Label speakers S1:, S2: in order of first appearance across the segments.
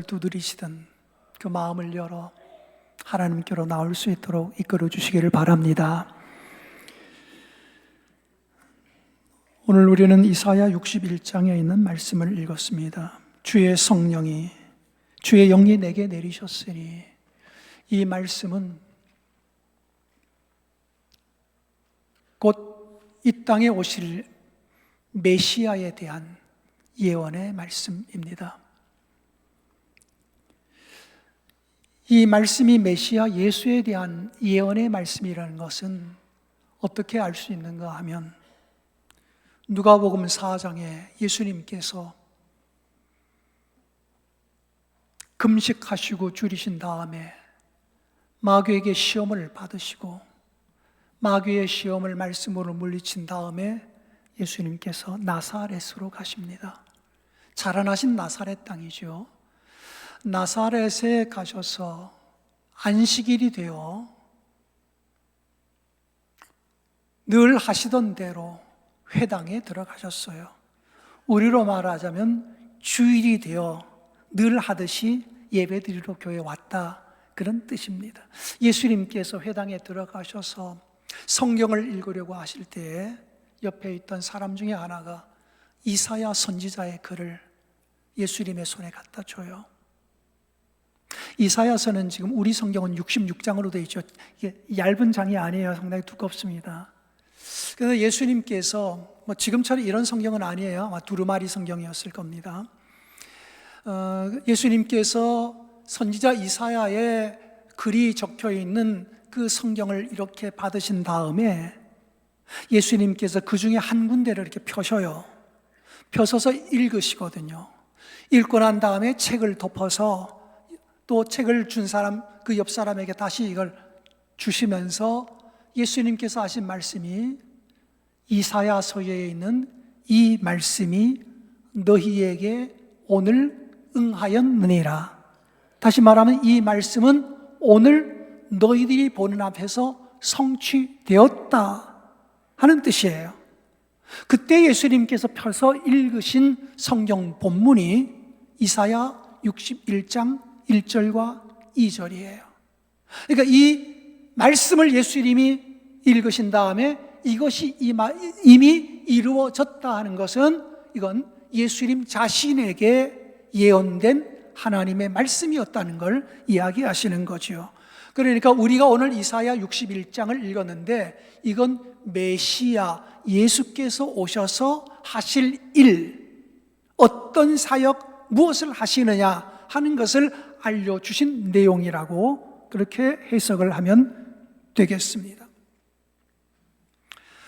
S1: 두드리시던 그 마음을 열어 하나님께로 나올 수 있도록 이끌어 주시기를 바랍니다. 오늘 우리는 이사야 61장에 있는 말씀을 읽었습니다. 주의 성령이 주의 영이 내게 내리셨으니, 이 말씀은 곧 이 땅에 오실 메시아에 대한 예언의 말씀입니다. 이 말씀이 메시아 예수에 대한 예언의 말씀이라는 것은 어떻게 알 수 있는가 하면, 누가복음 4장에 예수님께서 금식하시고 줄이신 다음에 마귀에게 시험을 받으시고, 마귀의 시험을 말씀으로 물리친 다음에 예수님께서 나사렛으로 가십니다. 자라나신 나사렛 땅이죠. 나사렛에 가셔서 안식일이 되어 늘 하시던 대로 회당에 들어가셨어요. 우리로 말하자면 주일이 되어 늘 하듯이 예배드리러 교회에 왔다, 그런 뜻입니다. 예수님께서 회당에 들어가셔서 성경을 읽으려고 하실 때에 옆에 있던 사람 중에 하나가 이사야 선지자의 글을 예수님의 손에 갖다 줘요. 이사야서는 지금 우리 성경은 66장으로 되어 있죠. 이게 얇은 장이 아니에요. 상당히 두껍습니다. 그래서 예수님께서 지금처럼 이런 성경은 아니에요. 아마 두루마리 성경이었을 겁니다. 예수님께서 선지자 이사야의 글이 적혀 있는 그 성경을 이렇게 받으신 다음에 예수님께서 그 중에 한 군데를 이렇게 펴셔요. 펴서서 읽으시거든요. 읽고 난 다음에 책을 덮어서 또 책을 준 사람, 그 옆 사람에게 다시 이걸 주시면서 예수님께서 하신 말씀이, 이사야서에 있는 이 말씀이 너희에게 오늘 응하였느니라. 다시 말하면 이 말씀은 오늘 너희들이 보는 앞에서 성취되었다 하는 뜻이에요. 그때 예수님께서 펴서 읽으신 성경 본문이 이사야 61장 1절과 2절이에요. 그러니까 이 말씀을 예수님이 읽으신 다음에 이것이 이미 이루어졌다 하는 것은, 이건 예수님 자신에게 예언된 하나님의 말씀이었다는 걸 이야기하시는 거죠. 그러니까 우리가 오늘 이사야 61장을 읽었는데, 이건 메시아 예수께서 오셔서 하실 일, 어떤 사역, 무엇을 하시느냐 하는 것을 알려주신 내용이라고 그렇게 해석을 하면 되겠습니다.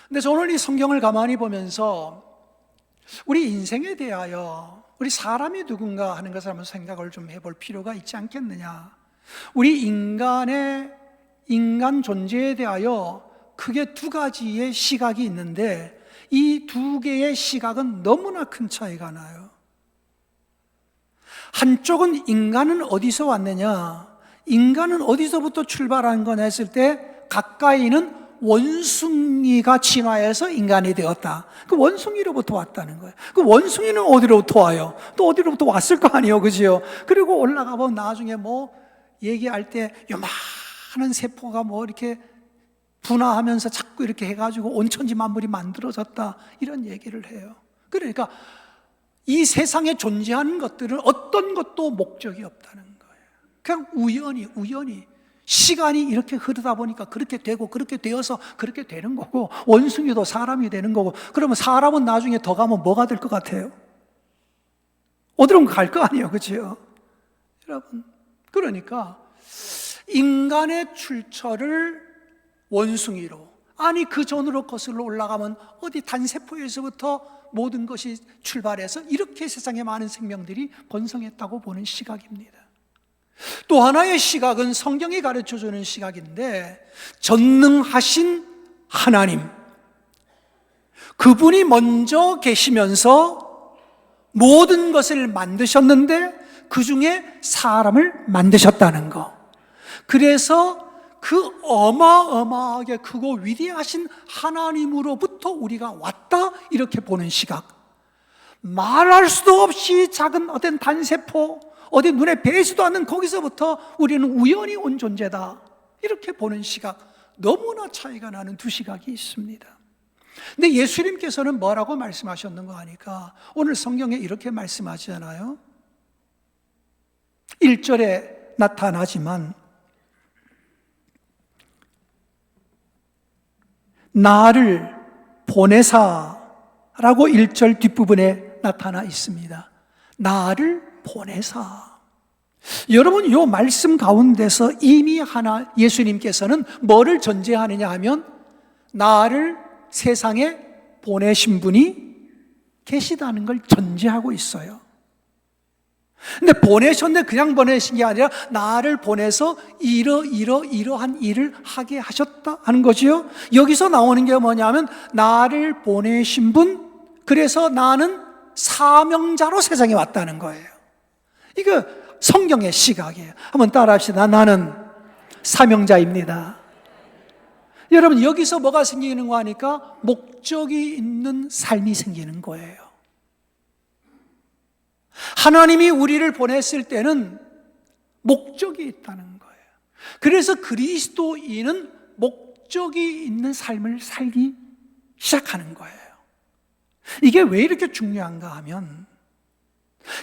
S1: 근데 오늘 이 성경을 가만히 보면서 우리 인생에 대하여, 우리 사람이 누군가 하는 것을 한번 생각을 좀 해볼 필요가 있지 않겠느냐. 우리 인간 존재에 대하여 크게 두 가지의 시각이 있는데, 이 두 개의 시각은 너무나 큰 차이가 나요. 한쪽은 인간은 어디서 왔느냐, 인간은 어디서부터 출발한 거냐 했을 때, 가까이는 원숭이가 진화해서 인간이 되었다. 그 원숭이로부터 왔다는 거예요. 그 원숭이는 어디로부터 와요? 또 어디로부터 왔을 거 아니에요, 그죠? 그리고 올라가 보면 나중에 얘기할 때 요만한 세포가 이렇게 분화하면서 자꾸 이렇게 해가지고 온천지 만물이 만들어졌다, 이런 얘기를 해요. 그러니까 이 세상에 존재하는 것들은 어떤 것도 목적이 없다는 거예요. 그냥 우연히 시간이 이렇게 흐르다 보니까 그렇게 되고, 그렇게 되어서 그렇게 되는 거고, 원숭이도 사람이 되는 거고. 그러면 사람은 나중에 더 가면 뭐가 될 것 같아요? 어디로 갈 거 아니에요, 그렇죠? 여러분, 그러니까 인간의 출처를 원숭이로, 아니 그 전으로 거슬러 올라가면 어디 단세포에서부터 모든 것이 출발해서 이렇게 세상에 많은 생명들이 번성했다고 보는 시각입니다. 또 하나의 시각은 성경이 가르쳐주는 시각인데, 전능하신 하나님, 그분이 먼저 계시면서 모든 것을 만드셨는데 그 중에 사람을 만드셨다는 거. 그래서 그 어마어마하게 크고 위대하신 하나님으로부터 우리가 왔다, 이렇게 보는 시각. 말할 수도 없이 작은 어떤 단세포, 어디 눈에 뵈지도 않는 거기서부터 우리는 우연히 온 존재다, 이렇게 보는 시각, 너무나 차이가 나는 두 시각이 있습니다. 근데 예수님께서는 뭐라고 말씀하셨는가 하니까 오늘 성경에 이렇게 말씀하시잖아요. 1절에 나타나지만 나를 보내사라고 1절 뒷부분에 나타나 있습니다. 나를 보내사. 여러분, 이 말씀 가운데서 이미 하나 예수님께서는 뭐를 전제하느냐 하면 나를 세상에 보내신 분이 계시다는 걸 전제하고 있어요. 근데 보내셨는데 그냥 보내신 게 아니라 나를 보내서 이러한 일을 하게 하셨다 하는 거지요. 여기서 나오는 게 뭐냐면 나를 보내신 분, 그래서 나는 사명자로 세상에 왔다는 거예요. 이거 성경의 시각이에요. 한번 따라합시다. 나는 사명자입니다. 여러분, 여기서 뭐가 생기는 거 하니까 목적이 있는 삶이 생기는 거예요. 하나님이 우리를 보냈을 때는 목적이 있다는 거예요. 그래서 그리스도인은 목적이 있는 삶을 살기 시작하는 거예요. 이게 왜 이렇게 중요한가 하면,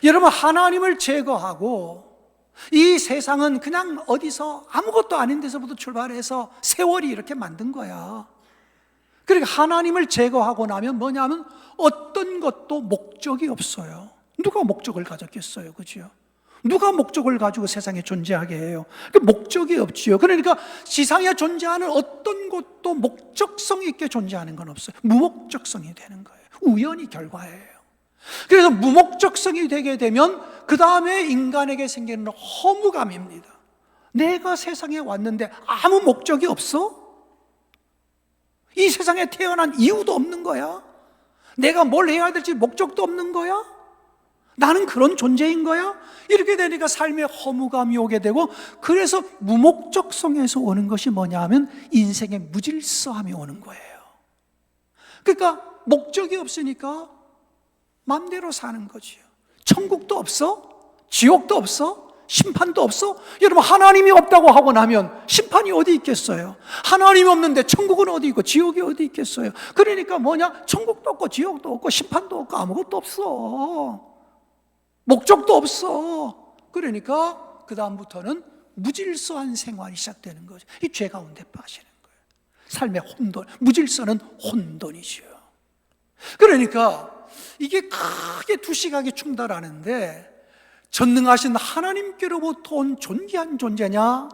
S1: 여러분, 하나님을 제거하고 이 세상은 그냥 어디서 아무것도 아닌 데서부터 출발해서 세월이 이렇게 만든 거야. 그러니까 하나님을 제거하고 나면 뭐냐면 어떤 것도 목적이 없어요. 누가 목적을 가졌겠어요? 그죠? 누가 목적을 가지고 세상에 존재하게 해요? 목적이 없지요. 그러니까 지상에 존재하는 어떤 것도 목적성 있게 존재하는 건 없어요. 무목적성이 되는 거예요. 우연이 결과예요. 그래서 무목적성이 되게 되면 그 다음에 인간에게 생기는 허무감입니다. 내가 세상에 왔는데 아무 목적이 없어? 이 세상에 태어난 이유도 없는 거야? 내가 뭘 해야 될지 목적도 없는 거야? 나는 그런 존재인 거야? 이렇게 되니까 삶의 허무감이 오게 되고, 그래서 무목적성에서 오는 것이 뭐냐 하면 인생의 무질서함이 오는 거예요. 그러니까 목적이 없으니까 마음대로 사는 거지요. 천국도 없어? 지옥도 없어? 심판도 없어? 여러분, 하나님이 없다고 하고 나면 심판이 어디 있겠어요? 하나님이 없는데 천국은 어디 있고 지옥이 어디 있겠어요? 그러니까 뭐냐? 천국도 없고 지옥도 없고 심판도 없고 아무것도 없어. 목적도 없어. 그러니까 그 다음부터는 무질서한 생활이 시작되는 거죠. 이 죄 가운데 빠지는 거예요. 삶의 혼돈, 무질서는 혼돈이죠. 그러니까 이게 크게 두 시각이 충돌하는데, 전능하신 하나님께로부터 온 존귀한 존재냐?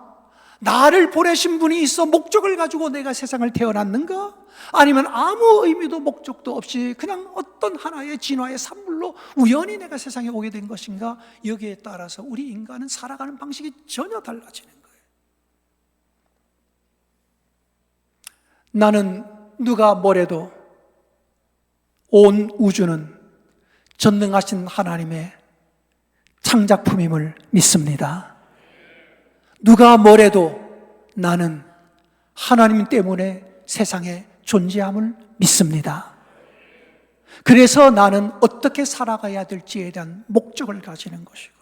S1: 나를 보내신 분이 있어 목적을 가지고 내가 세상을 태어났는가? 아니면 아무 의미도 목적도 없이 그냥 어떤 하나의 진화의 산물로 우연히 내가 세상에 오게 된 것인가? 여기에 따라서 우리 인간은 살아가는 방식이 전혀 달라지는 거예요. 나는 누가 뭐래도 온 우주는 전능하신 하나님의 창작품임을 믿습니다. 누가 뭐래도 나는 하나님 때문에 세상에 존재함을 믿습니다. 그래서 나는 어떻게 살아가야 될지에 대한 목적을 가지는 것이고,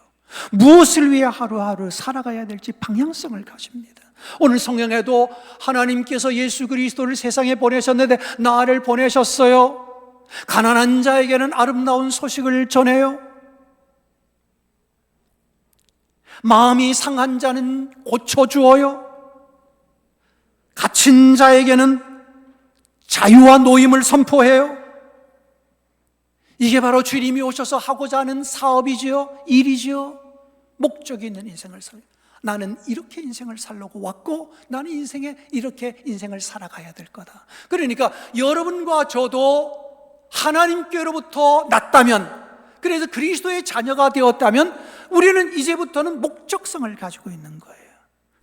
S1: 무엇을 위해 하루하루 살아가야 될지 방향성을 가집니다. 오늘 성경에도 하나님께서 예수 그리스도를 세상에 보내셨는데 나를 보내셨어요. 가난한 자에게는 아름다운 소식을 전해요. 마음이 상한 자는 고쳐주어요. 갇힌 자에게는 자유와 노임을 선포해요. 이게 바로 주님이 오셔서 하고자 하는 사업이지요, 일이지요. 목적이 있는 인생을 살아요. 나는 이렇게 인생을 살려고 왔고, 나는 인생에 이렇게 인생을 살아가야 될 거다. 그러니까 여러분과 저도 하나님께로부터 났다면, 그래서 그리스도의 자녀가 되었다면 우리는 이제부터는 목적성을 가지고 있는 거예요.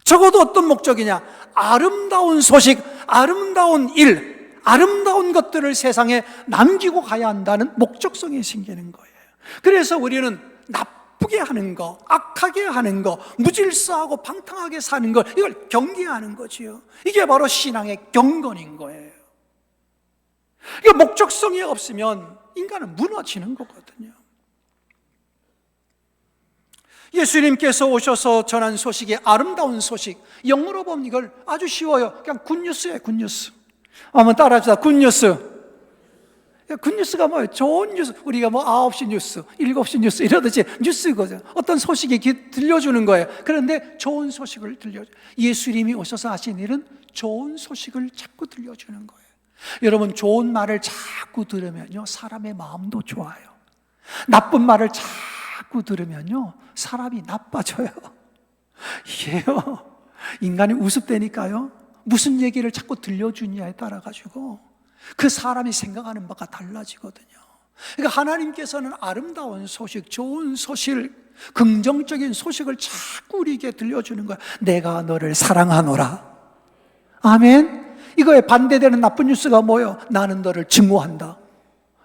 S1: 적어도 어떤 목적이냐? 아름다운 소식, 아름다운 일, 아름다운 것들을 세상에 남기고 가야 한다는 목적성이 생기는 거예요. 그래서 우리는 나쁘게 하는 거, 악하게 하는 거, 무질서하고 방탕하게 사는 걸, 이걸 경계하는 거지요. 이게 바로 신앙의 경건인 거예요. 이게 목적성이 없으면 인간은 무너지는 거거든요. 예수님께서 오셔서 전한 소식이 아름다운 소식. 영어로 보면 이걸 아주 쉬워요. 그냥 굿뉴스예요, 굿뉴스. 한번 따라합시다. 굿뉴스. 굿뉴스가 뭐예요? 좋은 뉴스. 우리가 뭐 9시 뉴스, 7시 뉴스 이러듯이 뉴스거든요. 어떤 소식이 들려주는 거예요. 그런데 좋은 소식을 들려줘요. 예수님이 오셔서 하신 일은 좋은 소식을 자꾸 들려주는 거예요. 여러분, 좋은 말을 자꾸 들으면요, 사람의 마음도 좋아요. 나쁜 말을 자꾸 들으면요, 사람이 나빠져요. 이게요, 인간이 우습다니까요. 무슨 얘기를 자꾸 들려주냐에 따라 가지고 그 사람이 생각하는 바가 달라지거든요. 그러니까 하나님께서는 아름다운 소식, 좋은 소식, 긍정적인 소식을 자꾸 우리에게 들려주는 거예요. 내가 너를 사랑하노라. 아멘. 이거에 반대되는 나쁜 뉴스가 뭐예요? 나는 너를 증오한다.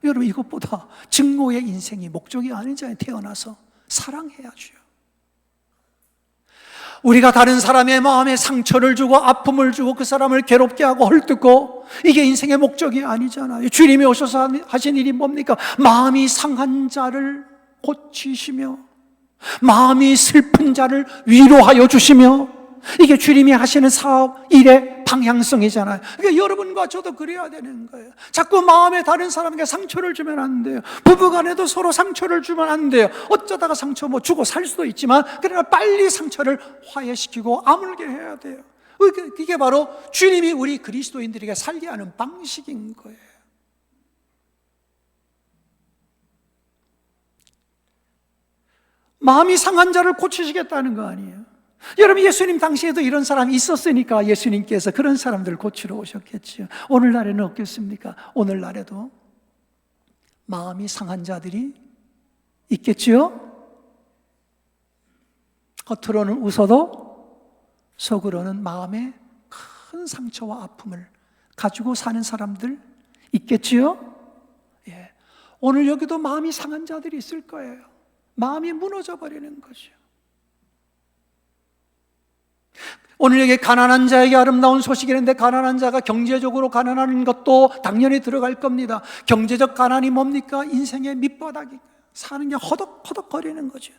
S1: 여러분, 이것보다 증오의 인생이 목적이 아니잖아요. 태어나서 사랑해야죠. 우리가 다른 사람의 마음에 상처를 주고 아픔을 주고 그 사람을 괴롭게 하고 헐뜯고, 이게 인생의 목적이 아니잖아요. 주님이 오셔서 하신 일이 뭡니까? 마음이 상한 자를 고치시며 마음이 슬픈 자를 위로하여 주시며, 이게 주님이 하시는 사업 일의 방향성이잖아요. 그러니까 여러분과 저도 그래야 되는 거예요. 자꾸 마음에 다른 사람에게 상처를 주면 안 돼요. 부부간에도 서로 상처를 주면 안 돼요. 어쩌다가 상처 뭐 주고 살 수도 있지만, 그러나 빨리 상처를 화해시키고 아물게 해야 돼요. 이게 바로 주님이 우리 그리스도인들에게 살게 하는 방식인 거예요. 마음이 상한 자를 고치시겠다는 거 아니에요. 여러분, 예수님 당시에도 이런 사람이 있었으니까 예수님께서 그런 사람들을 고치러 오셨겠죠. 오늘날에는 없겠습니까? 오늘날에도 마음이 상한 자들이 있겠지요? 겉으로는 웃어도 속으로는 마음에 큰 상처와 아픔을 가지고 사는 사람들 있겠지요? 예. 오늘 여기도 마음이 상한 자들이 있을 거예요. 마음이 무너져 버리는 거죠. 오늘 여기 가난한 자에게 아름다운 소식이랬는데, 가난한 자가 경제적으로 가난한 것도 당연히 들어갈 겁니다. 경제적 가난이 뭡니까? 인생의 밑바닥이, 사는 게 허덕허덕거리는 거죠.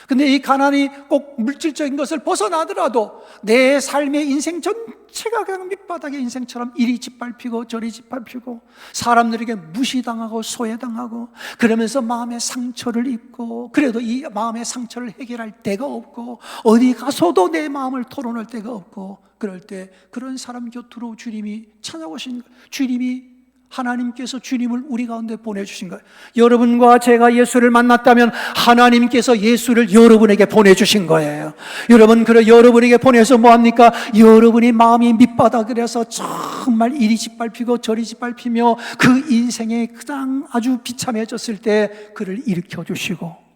S1: 근데 이 가난이 꼭 물질적인 것을 벗어나더라도 내 삶의 인생 전체가 그냥 밑바닥의 인생처럼 이리 짓밟히고 저리 짓밟히고 사람들에게 무시당하고 소외당하고, 그러면서 마음의 상처를 입고, 그래도 이 마음의 상처를 해결할 데가 없고 어디 가서도 내 마음을 토론할 데가 없고, 그럴 때 그런 사람 곁으로 주님이 찾아오신 거예요. 하나님께서 주님을 우리 가운데 보내주신 거예요. 여러분과 제가 예수를 만났다면 하나님께서 예수를 여러분에게 보내주신 거예요. 여러분에게 보내서 뭐합니까? 여러분이 마음이 밑바닥이라서 정말 이리 짓밟히고 저리 짓밟히며 그 인생에 그냥 아주 비참해졌을 때 그를 일으켜주시고,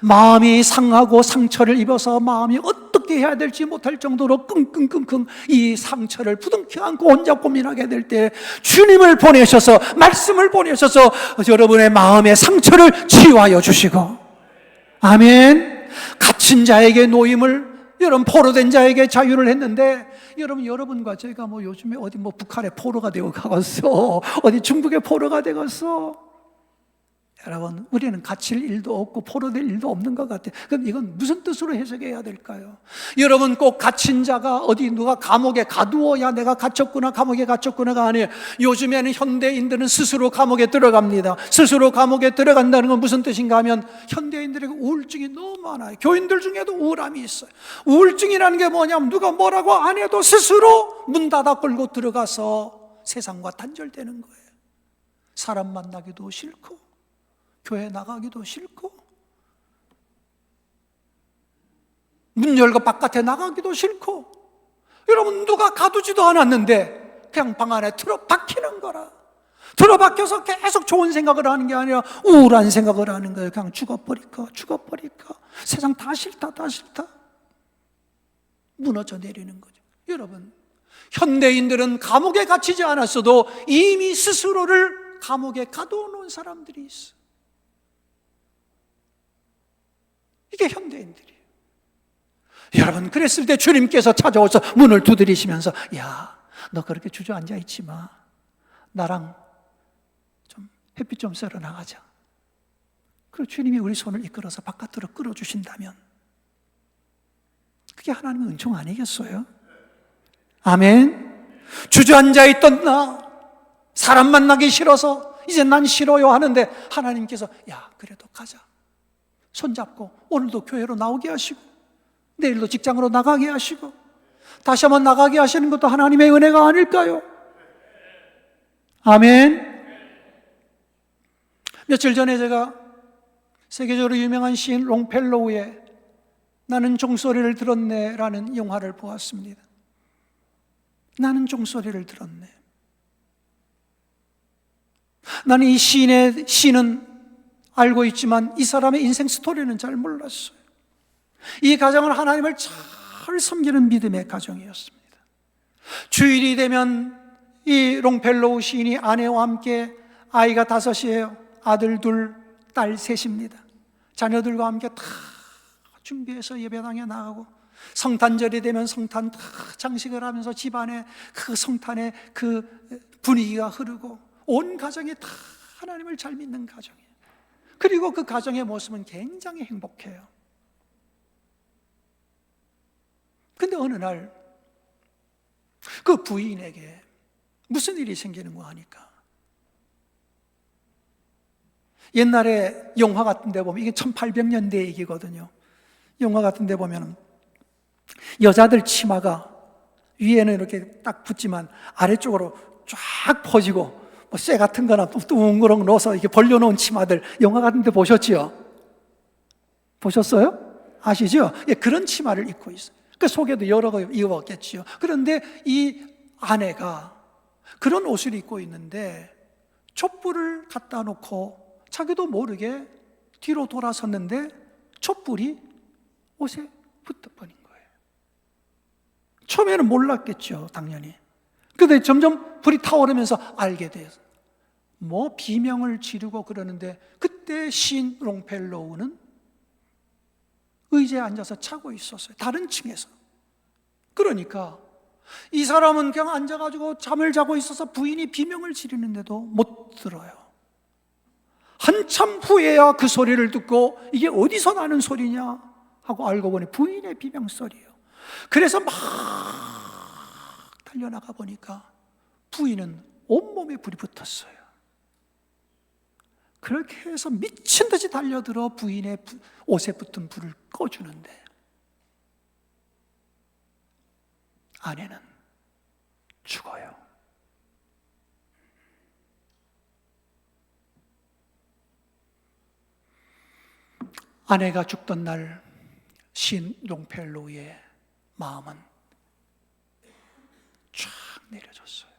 S1: 마음이 상하고 상처를 입어서 마음이 어떻게 해야 될지 못할 정도로 끙끙끙끙 이 상처를 부둥켜 안고 혼자 고민하게 될 때 주님을 보내셔서, 말씀을 보내셔서 여러분의 마음의 상처를 치유하여 주시고, 아멘. 갇힌 자에게 노임을, 여러분 포로된 자에게 자유를 했는데, 여러분과 제가 뭐 요즘에 어디 뭐 북한에 포로가 되고 가겠어, 어디 중국에 포로가 되겠어. 여러분, 우리는 갇힐 일도 없고 포로될 일도 없는 것 같아요. 그럼 이건 무슨 뜻으로 해석해야 될까요? 여러분, 꼭 갇힌 자가 어디 누가 감옥에 가두어야 내가 갇혔구나, 감옥에 갇혔구나가 아니에요. 요즘에는 현대인들은 스스로 감옥에 들어갑니다. 스스로 감옥에 들어간다는 건 무슨 뜻인가 하면, 현대인들에게 우울증이 너무 많아요. 교인들 중에도 우울함이 있어요. 우울증이라는 게 뭐냐면, 누가 뭐라고 안 해도 스스로 문 닫아 걸고 들어가서 세상과 단절되는 거예요. 사람 만나기도 싫고 교회 나가기도 싫고 문 열고 바깥에 나가기도 싫고, 여러분 누가 가두지도 않았는데 그냥 방 안에 틀어박히는 거라. 틀어박혀서 계속 좋은 생각을 하는 게 아니라 우울한 생각을 하는 거예요. 그냥 죽어버릴까 세상 다 싫다 무너져 내리는 거죠. 여러분, 현대인들은 감옥에 갇히지 않았어도 이미 스스로를 감옥에 가두어 놓은 사람들이 있어. 이게 현대인들이에요. 여러분, 그랬을 때 주님께서 찾아오셔서 문을 두드리시면서, 야, 너 그렇게 주저앉아 있지 마. 나랑 좀 햇빛 좀 쐬러 나가자. 그리고 주님이 우리 손을 이끌어서 바깥으로 끌어주신다면 그게 하나님의 은총 아니겠어요? 아멘. 주저앉아 있던 나, 사람 만나기 싫어서 이제 난 싫어요 하는데 하나님께서 야, 그래도 가자. 손잡고 오늘도 교회로 나오게 하시고 내일도 직장으로 나가게 하시고 다시 한번 나가게 하시는 것도 하나님의 은혜가 아닐까요? 아멘. 며칠 전에 제가 세계적으로 유명한 시인 롱펠로우의 나는 종소리를 들었네 라는 영화를 보았습니다. 나는 종소리를 들었네. 나는 이 시인의 시는 알고 있지만 이 사람의 인생 스토리는 잘 몰랐어요. 이 가정은 하나님을 잘 섬기는 믿음의 가정이었습니다. 주일이 되면 이 롱펠로우 시인이 아내와 함께 아이가 5이에요. 아들 2, 딸 3입니다. 자녀들과 함께 다 준비해서 예배당에 나가고 성탄절이 되면 성탄 다 장식을 하면서 집안에 그 성탄의 그 분위기가 흐르고 온 가정이 다 하나님을 잘 믿는 가정이에요. 그리고 그 가정의 모습은 굉장히 행복해요. 근데 어느 날 그 부인에게 무슨 일이 생기는 거 아니까 옛날에 영화 같은 데 보면 이게 1800년대 얘기거든요. 영화 같은 데 보면 여자들 치마가 위에는 이렇게 딱 붙지만 아래쪽으로 쫙 퍼지고 뭐 쇠 같은 거나 둥그렁 넣어서 이렇게 벌려놓은 치마들 영화 같은 데 보셨지요? 보셨어요? 아시죠? 예, 그런 치마를 입고 있어요. 그 속에도 여러 거 입었겠지요. 그런데 이 아내가 그런 옷을 입고 있는데 촛불을 갖다 놓고 자기도 모르게 뒤로 돌아섰는데 촛불이 옷에 붙어버린 거예요. 처음에는 몰랐겠죠, 당연히. 근데 점점 불이 타오르면서 알게 돼요. 뭐 비명을 지르고 그러는데 그때 시인 롱펠로우는 의자에 앉아서 자고 있었어요. 다른 층에서. 그러니까 이 사람은 그냥 앉아가지고 잠을 자고 있어서 부인이 비명을 지르는데도 못 들어요. 한참 후에야 그 소리를 듣고 이게 어디서 나는 소리냐 하고 알고 보니 부인의 비명소리예요. 그래서 막 달려나가 보니까 부인은 온몸에 불이 붙었어요. 그렇게 해서 미친 듯이 달려들어 부인의 옷에 붙은 불을 꺼주는데 아내는 죽어요. 아내가 죽던 날 시인 롱펠로우의 마음은 쫙 내려졌어요.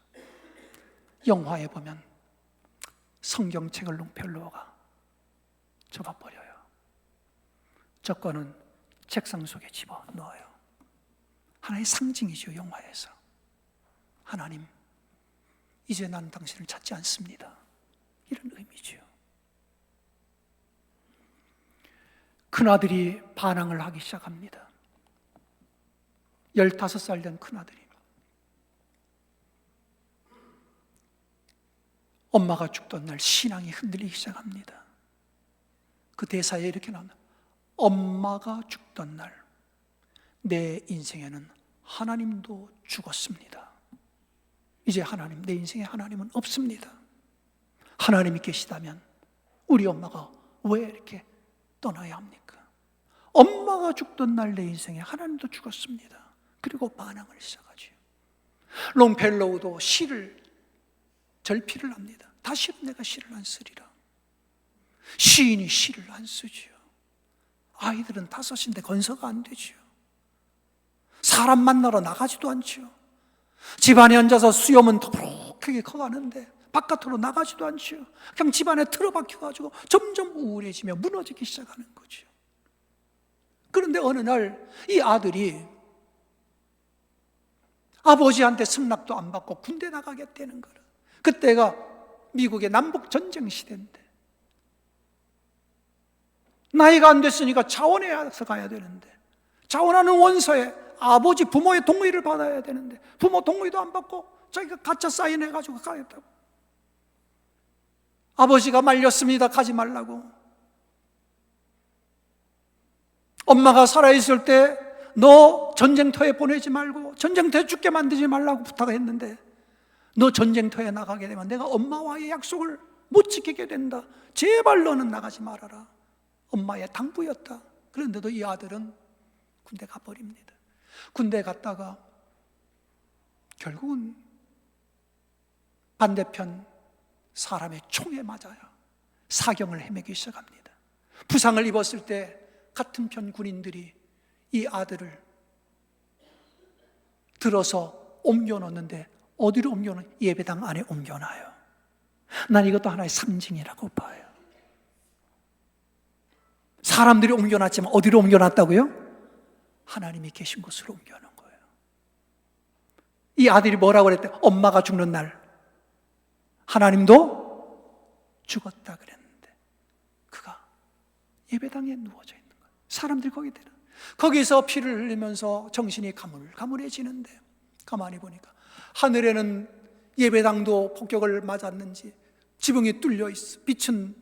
S1: 영화에 보면 성경책을 롱펠로우가 접어버려요. 저거는 책상 속에 집어넣어요. 하나의 상징이죠, 영화에서. 하나님, 이제 난 당신을 찾지 않습니다. 이런 의미죠. 큰아들이 반항을 하기 시작합니다. 15살 된 큰아들이. 엄마가 죽던 날 신앙이 흔들리기 시작합니다. 그 대사에 이렇게 나옵니다. 엄마가 죽던 날 내 인생에는 하나님도 죽었습니다. 이제 하나님, 내 인생에 하나님은 없습니다. 하나님이 계시다면 우리 엄마가 왜 이렇게 떠나야 합니까? 엄마가 죽던 날 내 인생에 하나님도 죽었습니다. 그리고 반항을 시작하죠. 롱펠로우도 절필을 합니다. 다시는 내가 시를 안 쓰리라. 시인이 시를 안 쓰지요. 아이들은 5인데 건서가 안 되지요. 사람 만나러 나가지도 않지요. 집안에 앉아서 수염은 더부룩하게 커가는데 바깥으로 나가지도 않지요. 그냥 집안에 틀어박혀가지고 점점 우울해지며 무너지기 시작하는 거죠. 그런데 어느 날 이 아들이 아버지한테 승낙도 안 받고 군대 나가겠다는 거라. 그때가 미국의 남북 전쟁 시대인데 나이가 안 됐으니까 자원해서 가야 되는데 자원하는 원서에 아버지 부모의 동의를 받아야 되는데 부모 동의도 안 받고 자기가 가짜 사인해가지고 가겠다고. 아버지가 말렸습니다. 가지 말라고. 엄마가 살아있을 때 너 전쟁터에 보내지 말고 전쟁터에 죽게 만들지 말라고 부탁했는데 너 전쟁터에 나가게 되면 내가 엄마와의 약속을 못 지키게 된다. 제발 너는 나가지 말아라. 엄마의 당부였다. 그런데도 이 아들은 군대 가버립니다. 군대 갔다가 결국은 반대편 사람의 총에 맞아요. 사경을 헤매기 시작합니다. 부상을 입었을 때 같은 편 군인들이 이 아들을 들어서 옮겨놓는데 어디로 옮겨놓? 예배당 안에 옮겨놔요. 난 이것도 하나의 상징이라고 봐요. 사람들이 옮겨놨지만 어디로 옮겨놨다고요? 하나님이 계신 곳으로 옮겨놓은 거예요. 이 아들이 뭐라고 그랬대? 엄마가 죽는 날 하나님도 죽었다 그랬는데 그가 예배당에 누워져 있는 거예요. 사람들이 거기서 피를 흘리면서 정신이 가물가물해지는데 가만히 보니까 하늘에는 예배당도 폭격을 맞았는지 지붕이 뚫려 있어. 빛은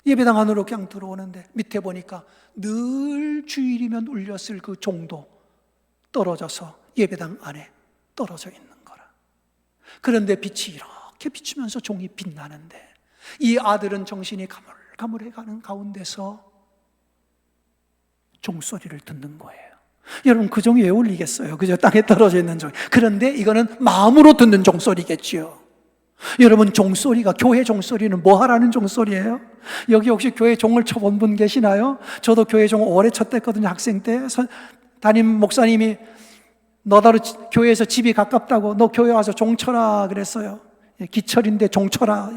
S1: 예배당 안으로 그냥 들어오는데 밑에 보니까 늘 주일이면 울렸을 그 종도 떨어져서 예배당 안에 떨어져 있는 거라. 그런데 빛이 이렇게 비추면서 종이 빛나는데 이 아들은 정신이 가물가물해가는 가운데서 종소리를 듣는 거예요. 여러분 그 종이 왜 울리겠어요? 그저 땅에 떨어져 있는 종. 그런데 이거는 마음으로 듣는 종소리겠지요. 여러분 종소리가, 교회 종소리는 뭐 하라는 종소리예요? 여기 혹시 교회 종을 쳐본 분 계시나요? 저도 교회 종 오래 쳤댔거든요. 학생 때 담임 목사님이 너다로 교회에서 집이 가깝다고 너 교회 와서 종 쳐라 그랬어요. 기철인데 종 쳐라.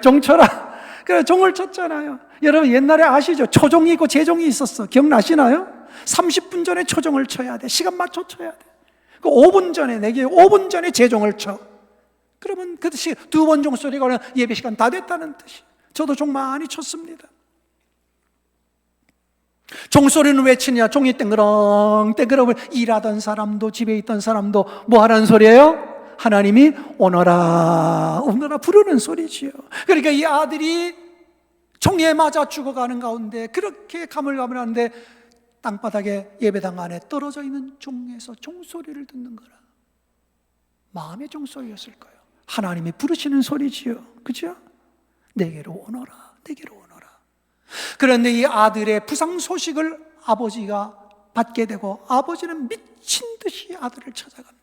S1: 종 쳐라. 그래 종을 쳤잖아요. 여러분 옛날에 아시죠? 초종이 있고 재종이 있었어. 기억나시나요? 30분 전에 초종을 쳐야 돼. 시간 맞춰 쳐야 돼. 그 5분 전에 내게 5분 전에 재종을 쳐. 그러면 그 뜻이 2번 종소리가 오면 예배 시간 다 됐다는 뜻이. 저도 종 많이 쳤습니다. 종소리는 왜 치냐? 종이 땡그렁 일하던 사람도 집에 있던 사람도 뭐 하라는 소리예요? 하나님이 오너라 부르는 소리지요. 그러니까 이 아들이 총에 맞아 죽어가는 가운데 그렇게 가물가물한데 땅바닥에 예배당 안에 떨어져 있는 종에서 종소리를 듣는 거라. 마음의 종소리였을 거예요. 하나님이 부르시는 소리지요. 그죠? 내게로 오너라. 그런데 이 아들의 부상 소식을 아버지가 받게 되고 아버지는 미친 듯이 아들을 찾아갑니다.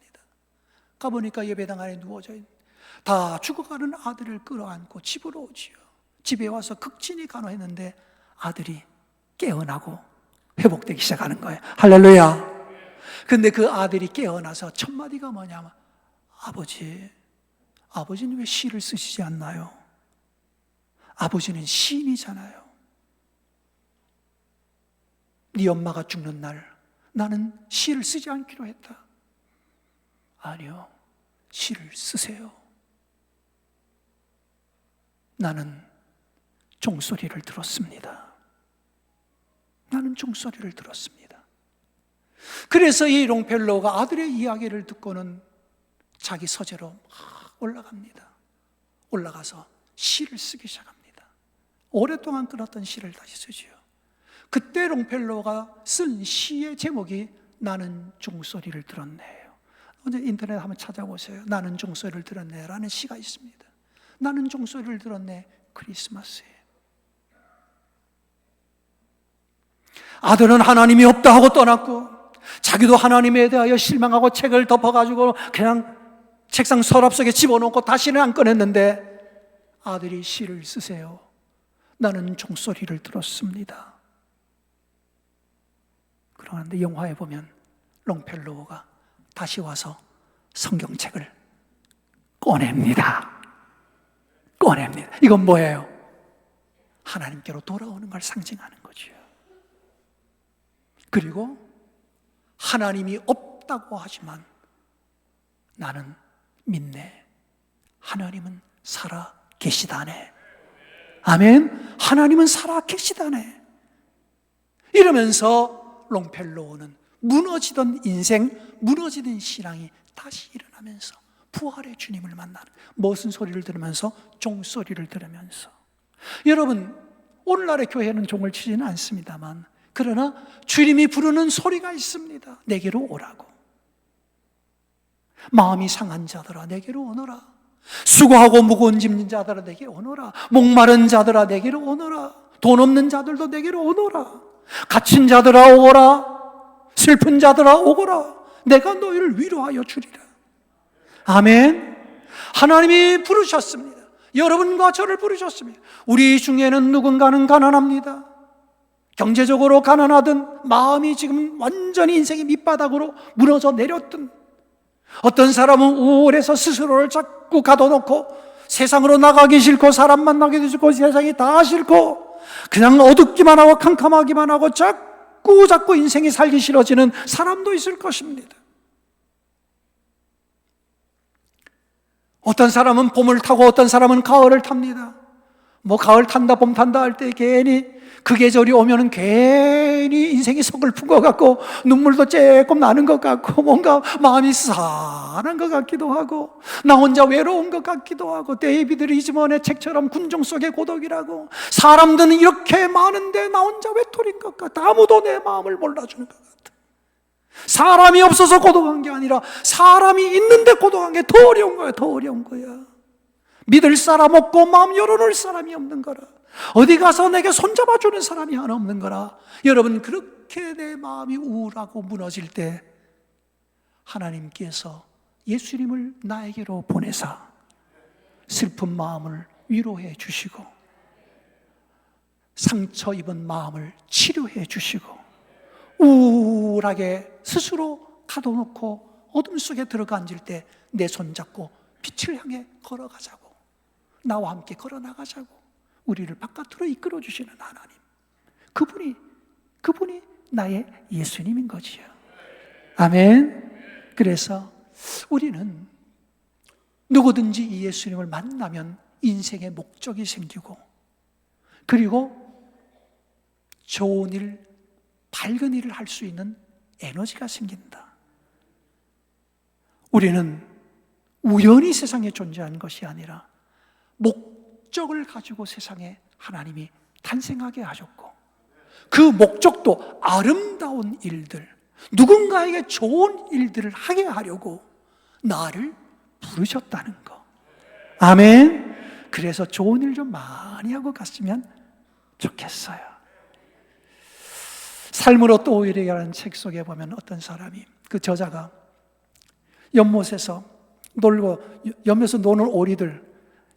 S1: 가보니까 예배당 안에 누워져 있는 다 죽어가는 아들을 끌어안고 집으로 오지요. 집에 와서 극진히 간호했는데 아들이 깨어나고 회복되기 시작하는 거예요. 할렐루야. 근데 그 아들이 깨어나서 첫 마디가 뭐냐면 아버지는 왜 시를 쓰시지 않나요? 아버지는 시인이잖아요. 네 엄마가 죽는 날 나는 시를 쓰지 않기로 했다. 아니요, 시를 쓰세요. 나는 종소리를 들었습니다. 그래서 이 롱펠로우가 아들의 이야기를 듣고는 자기 서재로 막 올라갑니다. 올라가서 시를 쓰기 시작합니다. 오랫동안 끊었던 시를 다시 쓰지요. 그때 롱펠로우가 쓴 시의 제목이 나는 종소리를 들었네요. 언제 인터넷 한번 찾아보세요. 나는 종소리를 들었네 라는 시가 있습니다. 나는 종소리를 들었네. 크리스마스에 아들은 하나님이 없다 하고 떠났고 자기도 하나님에 대하여 실망하고 책을 덮어가지고 그냥 책상 서랍 속에 집어넣고 다시는 안 꺼냈는데 아들이 시를 쓰세요. 나는 종소리를 들었습니다. 그러는데 영화에 보면 롱펠로우가 다시 와서 성경책을 꺼냅니다. 이건 뭐예요? 하나님께로 돌아오는 걸 상징하는 거죠. 그리고 하나님이 없다고 하지만 나는 믿네. 하나님은 살아 계시다네. 아멘. 하나님은 살아 계시다네. 이러면서 롱펠로우는 무너지던 인생, 무너지던 신앙이 다시 일어나면서 부활의 주님을 만나는, 무슨 소리를 들으면서? 종소리를 들으면서. 여러분, 오늘날의 교회는 종을 치지는 않습니다만 그러나 주님이 부르는 소리가 있습니다. 내게로 오라고. 마음이 상한 자들아 내게로 오너라. 수고하고 무거운 짐진 자들아 내게 오너라. 목마른 자들아 내게로 오너라. 돈 없는 자들도 내게로 오너라. 갇힌 자들아 오거라. 슬픈 자들아 오거라. 내가 너희를 위로하여 주리라. 아멘. 하나님이 부르셨습니다. 여러분과 저를 부르셨습니다. 우리 중에는 누군가는 가난합니다. 경제적으로 가난하든 마음이 지금 완전히 인생의 밑바닥으로 무너져 내렸든, 어떤 사람은 우울해서 스스로를 자꾸 가둬놓고 세상으로 나가기 싫고 사람 만나기도 싫고 세상이 다 싫고 그냥 어둡기만 하고 캄캄하기만 하고 자꾸 인생이 살기 싫어지는 사람도 있을 것입니다. 어떤 사람은 봄을 타고 어떤 사람은 가을을 탑니다. 뭐 가을 탄다 봄 탄다 할 때 괜히 그 계절이 오면은 괜히 인생이 서글픈 것 같고 눈물도 조금 나는 것 같고 뭔가 마음이 싸한 것 같기도 하고 나 혼자 외로운 것 같기도 하고, 데이비드 리즈먼의 책처럼 군중 속의 고독이라고, 사람들은 이렇게 많은데 나 혼자 외톨인 것 같아. 아무도 내 마음을 몰라주는 것 같아. 사람이 없어서 고독한 게 아니라 사람이 있는데 고독한 게 더 어려운 거야. 더 어려운 거야. 믿을 사람 없고 마음 열어놓을 사람이 없는 거라. 어디 가서 내게 손잡아주는 사람이 하나 없는 거라. 여러분, 그렇게 내 마음이 우울하고 무너질 때 하나님께서 예수님을 나에게로 보내사 슬픈 마음을 위로해 주시고 상처 입은 마음을 치료해 주시고 우울하게 스스로 가둬놓고 어둠 속에 들어가 앉을 때 내 손잡고 빛을 향해 걸어가자고, 나와 함께 걸어나가자고 우리를 바깥으로 이끌어 주시는 하나님, 그분이 나의 예수님인 거지요. 아멘. 그래서 우리는 누구든지 이 예수님을 만나면 인생의 목적이 생기고, 그리고 좋은 일, 밝은 일을 할 수 있는 에너지가 생긴다. 우리는 우연히 세상에 존재한 것이 아니라 목적을 가지고 세상에 하나님이 탄생하게 하셨고, 그 목적도 아름다운 일들, 누군가에게 좋은 일들을 하게 하려고 나를 부르셨다는 거. 아멘. 그래서 좋은 일 좀 많이 하고 갔으면 좋겠어요. 삶으로 또 오히려라는 책 속에 보면 어떤 사람이, 그 저자가 연못에서 연못에서 노는 오리들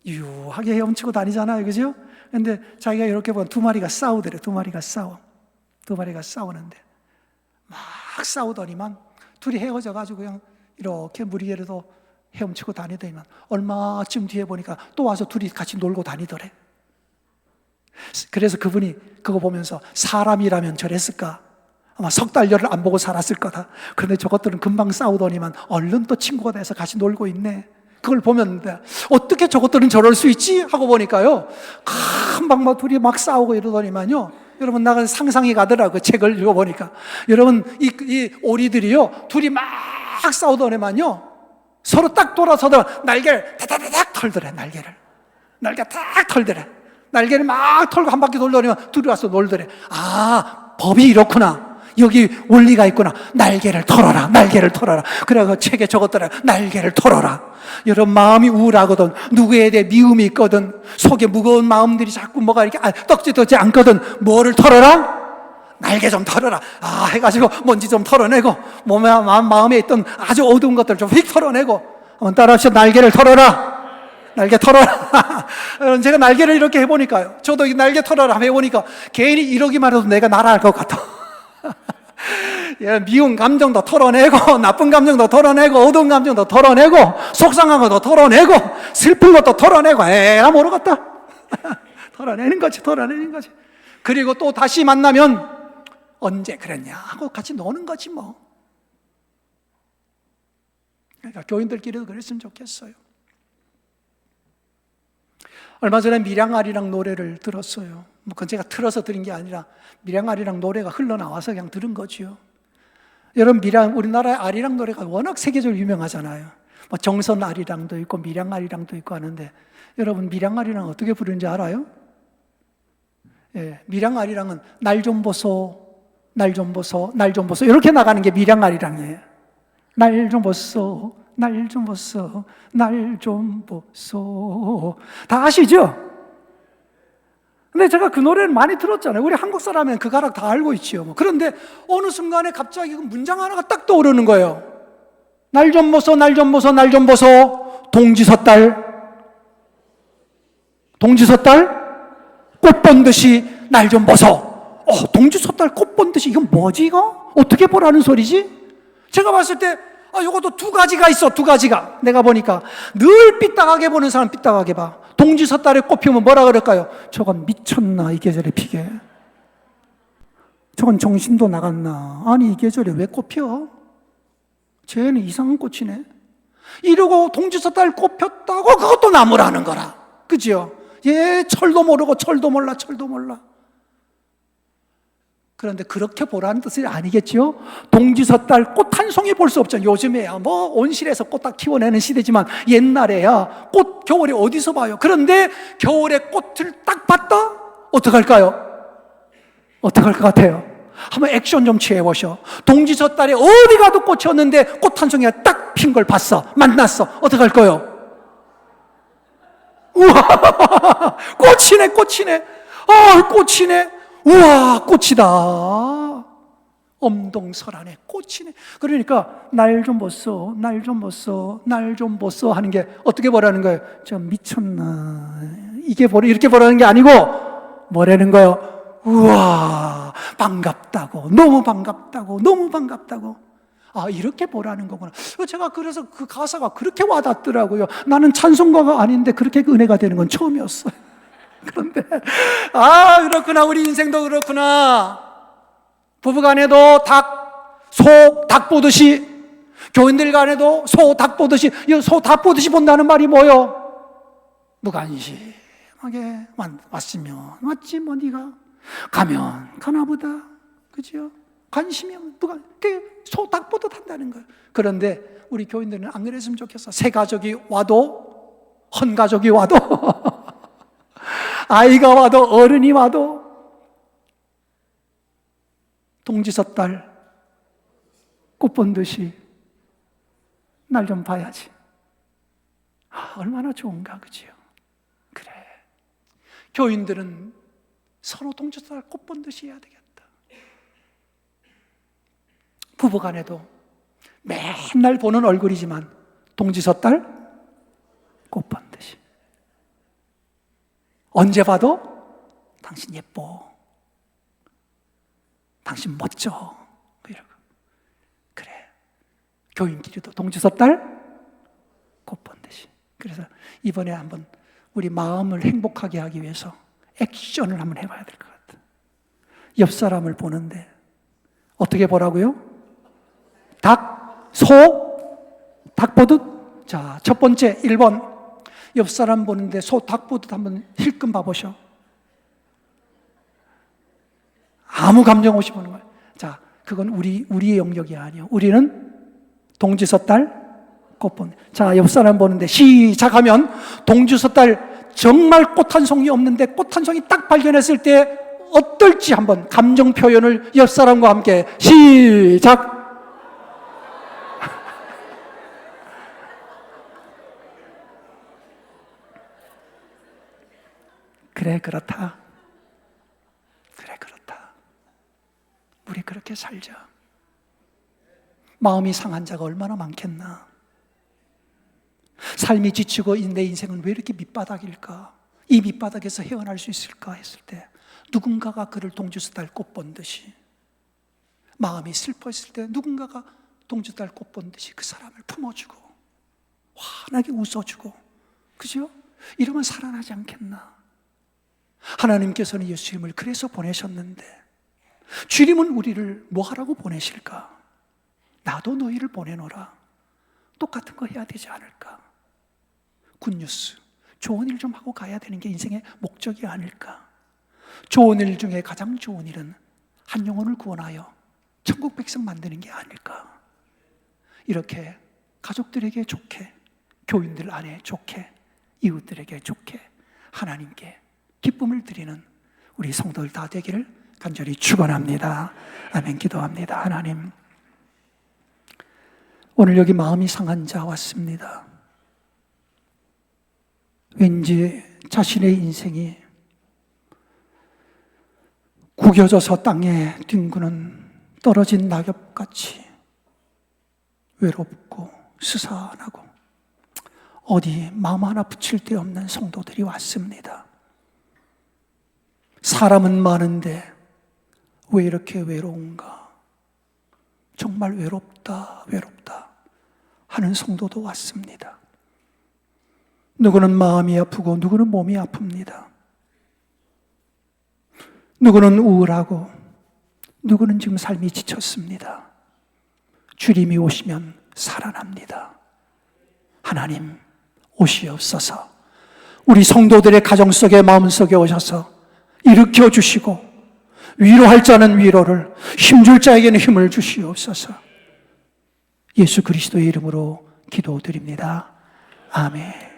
S1: 유하게 헤엄치고 다니잖아요, 그죠? 근데 자기가 이렇게 보면 두 마리가 싸우더래. 두 마리가 싸우는데 막 싸우더니만 둘이 헤어져가지고 그냥 이렇게 물 위에도 헤엄치고 다니더니만 얼마쯤 뒤에 보니까 또 와서 둘이 같이 놀고 다니더래. 그래서 그분이 그거 보면서 사람이라면 저랬을까? 아마 석 달열을 안 보고 살았을 거다. 그런데 저것들은 금방 싸우더니만 얼른 또 친구가 돼서 같이 놀고 있네. 그걸 보면 어떻게 저것들은 저럴 수 있지? 하고 보니까요, 금방 막 둘이 막 싸우고 이러더니만요, 여러분 나가 상상이 가더라고요. 책을 읽어보니까. 여러분 이 오리들이요, 둘이 막 싸우더니만요 서로 딱 돌아서서 날개를 다다다닥 털더래. 날개 딱 털더래. 날개를 막 털고 한 바퀴 돌더니만 둘이 와서 놀더래. 아, 법이 이렇구나. 여기 원리가 있구나. 날개를 털어라. 그래서 책에 적었더라. 날개를 털어라. 여러분 마음이 우울하거든, 누구에 대해 미움이 있거든, 속에 무거운 마음들이 자꾸 뭐가 이렇게 떡지떡지 않거든, 뭐를 털어라? 날개 좀 털어라. 해가지고 먼지 좀 털어내고 마음에 있던 아주 어두운 것들 좀 휙 털어내고. 한번 따라하시죠. 날개를 털어라. 여러분, 제가 날개를 이렇게 해보니까요, 저도 이 날개 털어라 해보니까 괜히 이러기만 해도 내가 날아갈 것 같아. 미운 감정도 털어내고, 나쁜 감정도 털어내고, 어두운 감정도 털어내고, 속상한 것도 털어내고, 슬픈 것도 털어내고, 나 모르겠다. 털어내는 거지. 그리고 또 다시 만나면 언제 그랬냐 하고 같이 노는 거지 뭐. 그러니까 교인들끼리도 그랬으면 좋겠어요. 얼마 전에 미량아리랑 노래를 들었어요. 그건 제가 틀어서 들은 게 아니라 미량아리랑 노래가 흘러나와서 그냥 들은 거지요. 여러분, 우리나라의 아리랑 노래가 워낙 세계적으로 유명하잖아요. 뭐 정선 아리랑도 있고 미량 아리랑도 있고 하는데, 여러분 미량 아리랑 어떻게 부르는지 알아요? 미량 아리랑은 날 좀 보소, 날 좀 보소, 날 좀 보소. 이렇게 나가는 게 밀양아리랑이에요. 날 좀 보소, 날 좀 보소, 날 좀 보소. 다 아시죠? 근데 제가 그 노래를 많이 들었잖아요. 우리 한국 사람은 그 가락 다 알고 있지요. 그런데 어느 순간에 갑자기 그 문장 하나가 딱 떠오르는 거예요. 날 좀 보소, 날 좀 보소, 날 좀 보소. 동지섣달 꽃 본 듯이 날 좀 보소. 동지섣달 꽃 본 듯이 이건 뭐지 이거? 어떻게 보라는 소리지? 제가 봤을 때 이것도 두 가지가 있어. 두 가지가. 내가 보니까 늘 삐딱하게 보는 사람 삐딱하게 봐. 동지섣달에 꽃 피우면 뭐라 그럴까요? 저건 미쳤나 이 계절에 피게. 저건 정신도 나갔나. 아니 이 계절에 왜 꽃 피어? 쟤는 이상한 꽃이네. 이러고 동지섣달 꽃 폈다고 그것도 나무라는 거라. 그죠? 예, 철도 모르고 철도 몰라. 그런데 그렇게 보라는 뜻이 아니겠죠? 동지섣달 꽃 한 송이 볼 수 없잖아요. 요즘에야 뭐 온실에서 꽃 다 키워내는 시대지만 옛날에야 꽃 겨울에 어디서 봐요? 그런데 겨울에 꽃을 딱 봤다? 어떡할까요? 어떡할 것 같아요? 한번 액션 좀 취해보셔. 동지섣달에 어디 가도 꽃이었는데 꽃 한 송이가 딱 핀 걸 봤어. 만났어. 어떡할 거요? 우와, 꽃이네. 꽃이네. 우와, 꽃이다. 엄동설안에 꽃이네. 그러니까 날 좀 보소, 날 좀 보소, 날 좀 보소 하는 게 어떻게 보라는 거예요? 저 미쳤나. 이렇게 보라는 게 아니고 뭐라는 거예요? 우와, 반갑다고, 너무 반갑다고. 이렇게 보라는 거구나. 제가 그래서 그 가사가 그렇게 와닿더라고요. 나는 찬송가가 아닌데 그렇게 은혜가 되는 건 처음이었어요. 그런데 그렇구나. 우리 인생도 그렇구나. 부부간에도 닭 보듯이, 교인들 간에도 소 닭 보듯이. 소 닭 보듯이 본다는 말이 뭐요? 무관심하게 왔으면 왔지 뭐 네가 가면 가나보다. 그죠? 관심이 소 닭 보듯 한다는 거예요. 그런데 우리 교인들은 안 그랬으면 좋겠어. 새 가족이 와도, 헌 가족이 와도 아이가 와도, 어른이 와도 동지섣달 꽃 본 듯이 날 좀 봐야지. 얼마나 좋은가, 그지요? 그래. 교인들은 서로 동지섣달 꽃 본 듯이 해야 되겠다. 부부간에도 맨날 보는 얼굴이지만 동지섣달 꽃 본 듯이. 언제 봐도 당신 예뻐, 당신 멋져. 그래. 교인끼리도 동지섣달 꽃 본 듯이. 그래서 이번에 한번 우리 마음을 행복하게 하기 위해서 액션을 한번 해봐야 될 것 같아. 옆 사람을 보는데 어떻게 보라고요? 닭 보듯. 자, 첫 번째 1번. 옆 사람 보는데 소 닭 보듯 한번 힐끔 봐보셔. 아무 감정 없이 보는 거예요. 자, 그건 우리의 영역이 아니에요. 우리는 동지섣달 꽃 보는. 자, 옆 사람 보는데 시작하면 동지섣달 정말 꽃 한 송이 없는데 꽃 한 송이 딱 발견했을 때 어떨지 한번 감정 표현을 옆 사람과 함께 시작. 그래, 그렇다. 우리 그렇게 살자. 마음이 상한 자가 얼마나 많겠나. 삶이 지치고 내 인생은 왜 이렇게 밑바닥일까? 이 밑바닥에서 헤어날 수 있을까 했을 때 누군가가 그를 동지섣달 꽃 본 듯이, 마음이 슬퍼했을 때 누군가가 동지섣달 꽃 본 듯이 그 사람을 품어주고 환하게 웃어주고, 그죠? 이러면 살아나지 않겠나. 하나님께서는 예수님을 그래서 보내셨는데 주님은 우리를 뭐 하라고 보내실까? 나도 너희를 보내노라. 똑같은 거 해야 되지 않을까? 굿뉴스, 좋은 일 좀 하고 가야 되는 게 인생의 목적이 아닐까? 좋은 일 중에 가장 좋은 일은 한 영혼을 구원하여 천국 백성 만드는 게 아닐까? 이렇게 가족들에게 좋게, 교인들 안에 좋게, 이웃들에게 좋게, 하나님께 기쁨을 드리는 우리 성도들 다 되기를 간절히 축원합니다. 아멘. 기도합니다. 하나님, 오늘 여기 마음이 상한 자 왔습니다. 왠지 자신의 인생이 구겨져서 땅에 뒹구는 떨어진 낙엽같이 외롭고 스산하고 어디 마음 하나 붙일 데 없는 성도들이 왔습니다. 사람은 많은데 왜 이렇게 외로운가? 정말 외롭다 하는 성도도 왔습니다. 누구는 마음이 아프고 누구는 몸이 아픕니다. 누구는 우울하고 누구는 지금 삶이 지쳤습니다. 주님이 오시면 살아납니다. 하나님 오시옵소서. 우리 성도들의 가정 속에 마음 속에 오셔서 일으켜 주시고 위로할 자는 위로를, 힘줄 자에게는 힘을 주시옵소서. 예수 그리스도의 이름으로 기도드립니다. 아멘.